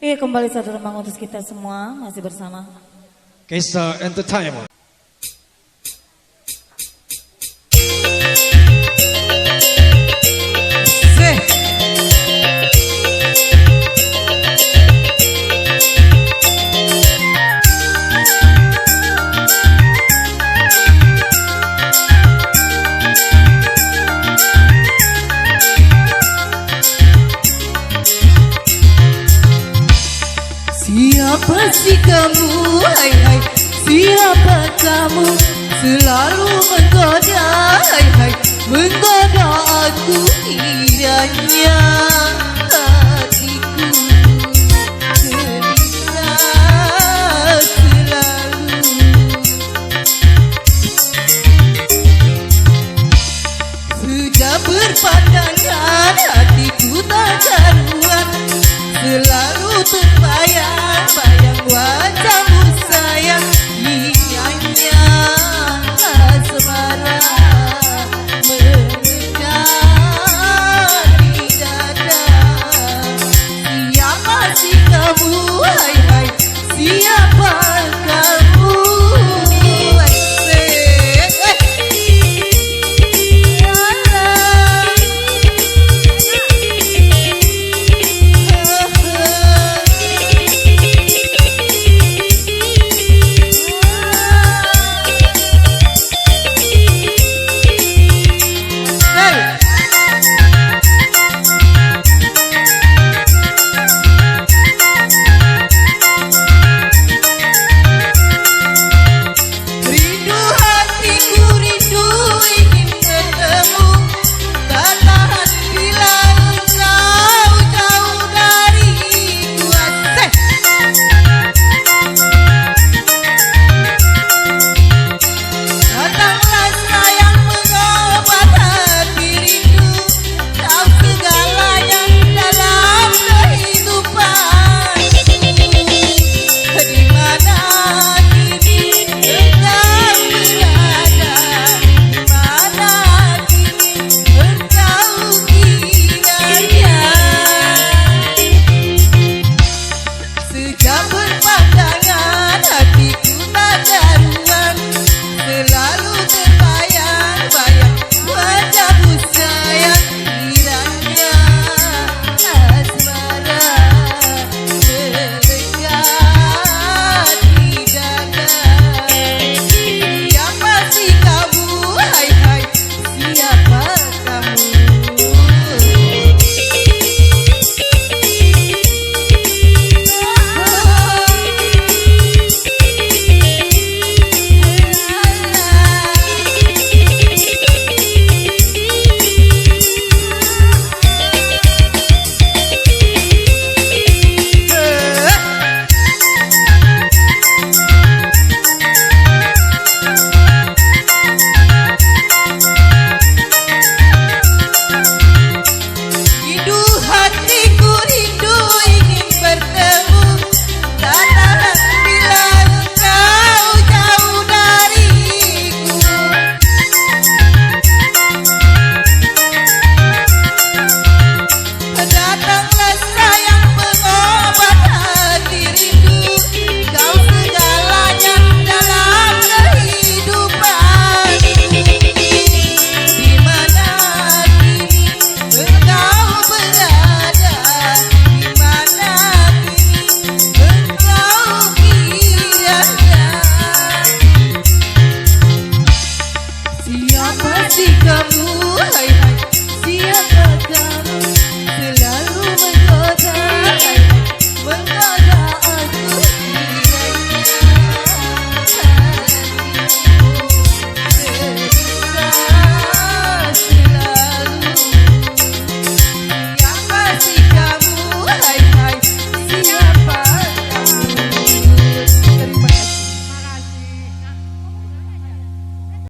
Iya, kembali satu ruang untuk kita semua masih bersama Kesa Entertainment. Siapa sih kamu, hai hai, siapa kamu, selalu menggoda, hai hai, menggoda aku, kiranya hatiku gelisah selalu. Sudah berpandangan, hatiku tak karuan, selalu terbayang-bayang wajahmu sayang, indahnya asmara mendekat di dada. Siapa sih kamu, hai hai, siapa kamu? Siapa sih kamu, hai hai, siapa kamu?